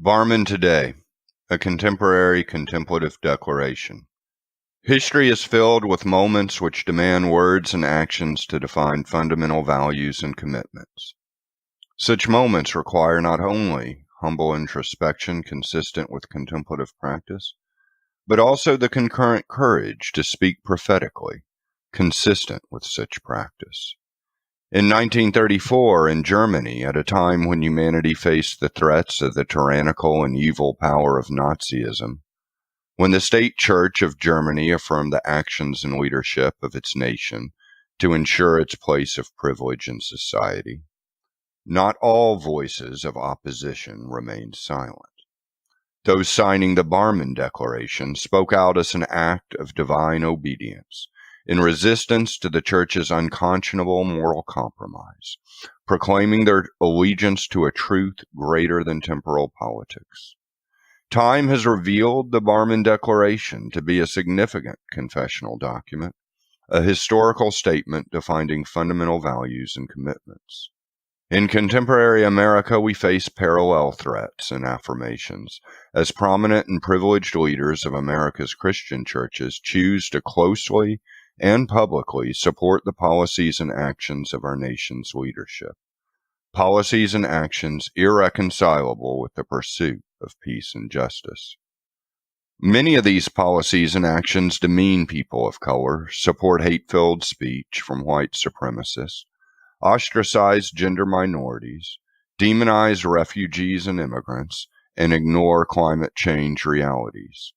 Barmen today, a contemporary contemplative declaration. History is filled with moments which demand words and actions to define fundamental values and commitments. Such moments require not only humble introspection consistent with contemplative practice, but also the concurrent courage to speak prophetically, consistent with such practice. In 1934, in Germany, at a time when humanity faced the threats of the tyrannical and evil power of Nazism, when the state church of Germany affirmed the actions and leadership of its nation to ensure its place of privilege in society, not all voices of opposition remained silent. Those signing the Barmen Declaration spoke out as an act of divine obedience, in resistance to the Church's unconscionable moral compromise, proclaiming their allegiance to a truth greater than temporal politics. Time has revealed the Barmen Declaration to be a significant confessional document, a historical statement defining fundamental values and commitments. In contemporary America, we face parallel threats and affirmations as prominent and privileged leaders of America's Christian churches choose to closely and publicly support the policies and actions of our nation's leadership, policies and actions irreconcilable with the pursuit of peace and justice. Many of these policies and actions demean people of color, support hate-filled speech from white supremacists, ostracize gender minorities, demonize refugees and immigrants, and ignore climate change realities.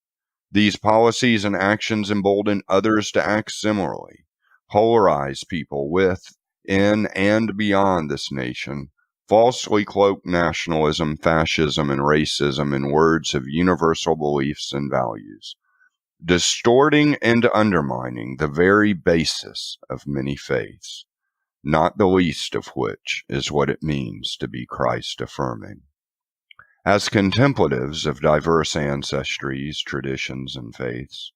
These policies and actions embolden others to act similarly, polarize people within and beyond this nation, falsely cloak nationalism, fascism, and racism in words of universal beliefs and values, distorting and undermining the very basis of many faiths, not the least of which is what it means to be Christ-affirming. As contemplatives of diverse ancestries, traditions, and faiths,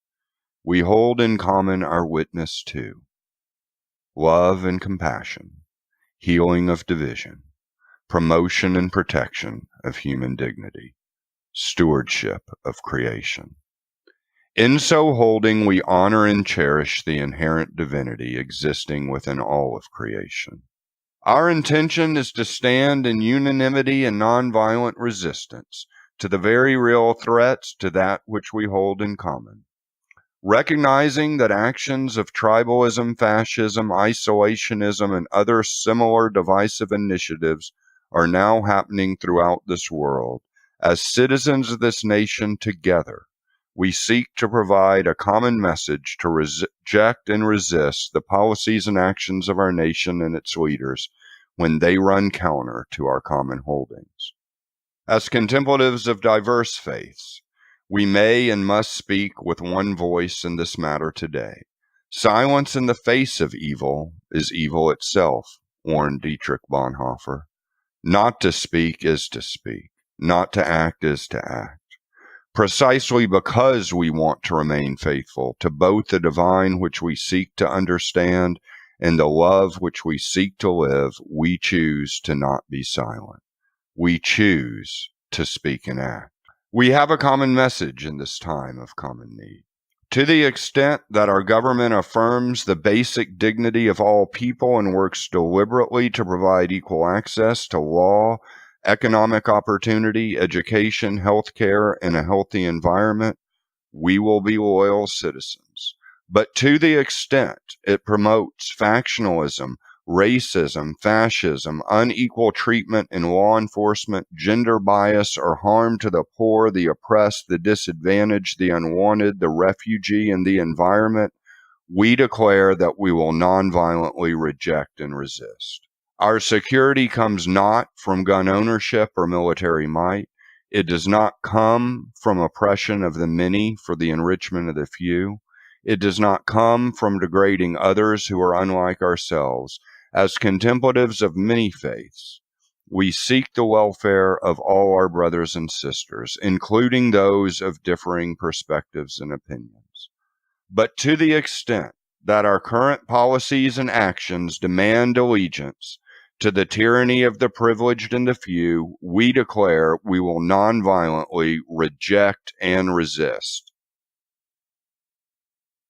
we hold in common our witness to love and compassion, healing of division, promotion and protection of human dignity, stewardship of creation. In so holding, we honor and cherish the inherent divinity existing within all of creation. Our intention is to stand in unanimity and nonviolent resistance to the very real threats to that which we hold in common, recognizing that actions of tribalism, fascism, isolationism, and other similar divisive initiatives are now happening throughout this world. As citizens of this nation together, we seek to provide a common message to reject and resist the policies and actions of our nation and its leaders when they run counter to our common holdings. As contemplatives of diverse faiths, we may and must speak with one voice in this matter today. Silence in the face of evil is evil itself, warned Dietrich Bonhoeffer. Not to speak is to speak. Not to act is to act. Precisely because we want to remain faithful to both the divine which we seek to understand and the love which we seek to live, we choose to not be silent. We choose to speak and act. We have a common message in this time of common need. To the extent that our government affirms the basic dignity of all people and works deliberately to provide equal access to law, economic opportunity, education, health care, and a healthy environment, we will be loyal citizens. But to the extent it promotes factionalism, racism, fascism, unequal treatment in law enforcement, gender bias, or harm to the poor, the oppressed, the disadvantaged, the unwanted, the refugee, and the environment, we declare that we will nonviolently reject and resist. Our security comes not from gun ownership or military might. It does not come from oppression of the many for the enrichment of the few. It does not come from degrading others who are unlike ourselves. As contemplatives of many faiths, we seek the welfare of all our brothers and sisters, including those of differing perspectives and opinions. But to the extent that our current policies and actions demand allegiance To the tyranny of the privileged and the few, we declare we will nonviolently reject and resist.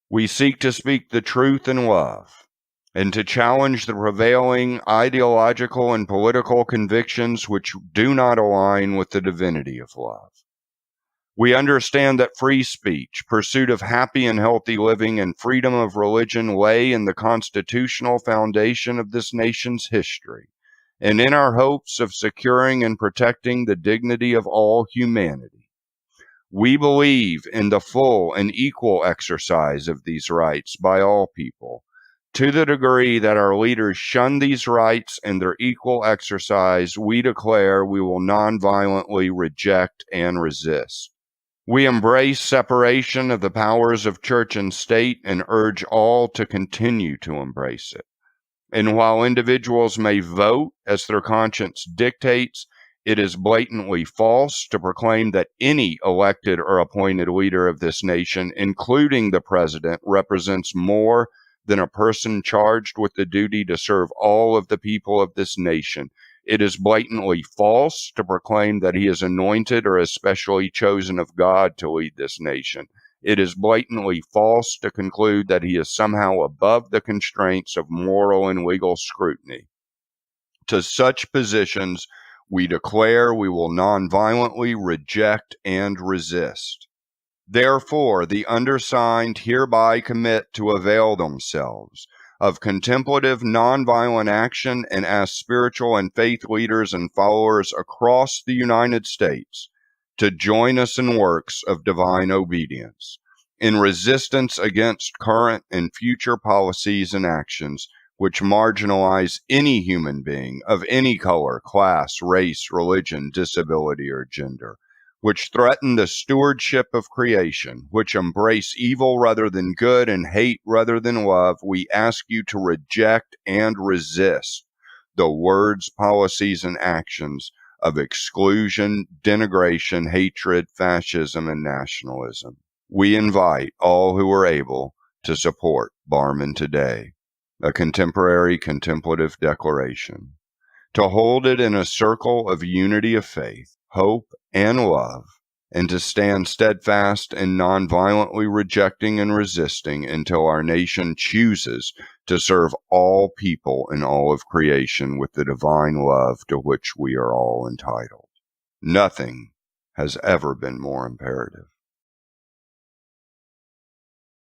We seek to speak the truth in love and to challenge the prevailing ideological and political convictions which do not align with the divinity of love. We understand that free speech, pursuit of happy and healthy living, and freedom of religion lay in the constitutional foundation of this nation's history, and in our hopes of securing and protecting the dignity of all humanity. We believe in the full and equal exercise of these rights by all people. To the degree that our leaders shun these rights and their equal exercise, we declare we will nonviolently reject and resist. We embrace separation of the powers of church and state and urge all to continue to embrace it. And while individuals may vote as their conscience dictates, it is blatantly false to proclaim that any elected or appointed leader of this nation, including the president, represents more than a person charged with the duty to serve all of the people of this nation. It is blatantly false to proclaim that he is anointed or especially chosen of God to lead this nation. It is blatantly false to conclude that he is somehow above the constraints of moral and legal scrutiny. To such positions, we declare we will nonviolently reject and resist. Therefore, the undersigned hereby commit to avail themselves of contemplative nonviolent action and ask spiritual and faith leaders and followers across the United States to join us in works of divine obedience, in resistance against current and future policies and actions which marginalize any human being of any color, class, race, religion, disability, or gender, which threaten the stewardship of creation, which embrace evil rather than good and hate rather than love. We ask you to reject and resist the words, policies, and actions of exclusion, denigration, hatred, fascism, and nationalism. We invite all who are able to support Barmen today, a contemporary contemplative declaration, to hold it in a circle of unity of faith, hope, and love, and to stand steadfast and nonviolently rejecting and resisting until our nation chooses to serve all people in all of creation with the divine love to which we are all entitled. Nothing has ever been more imperative.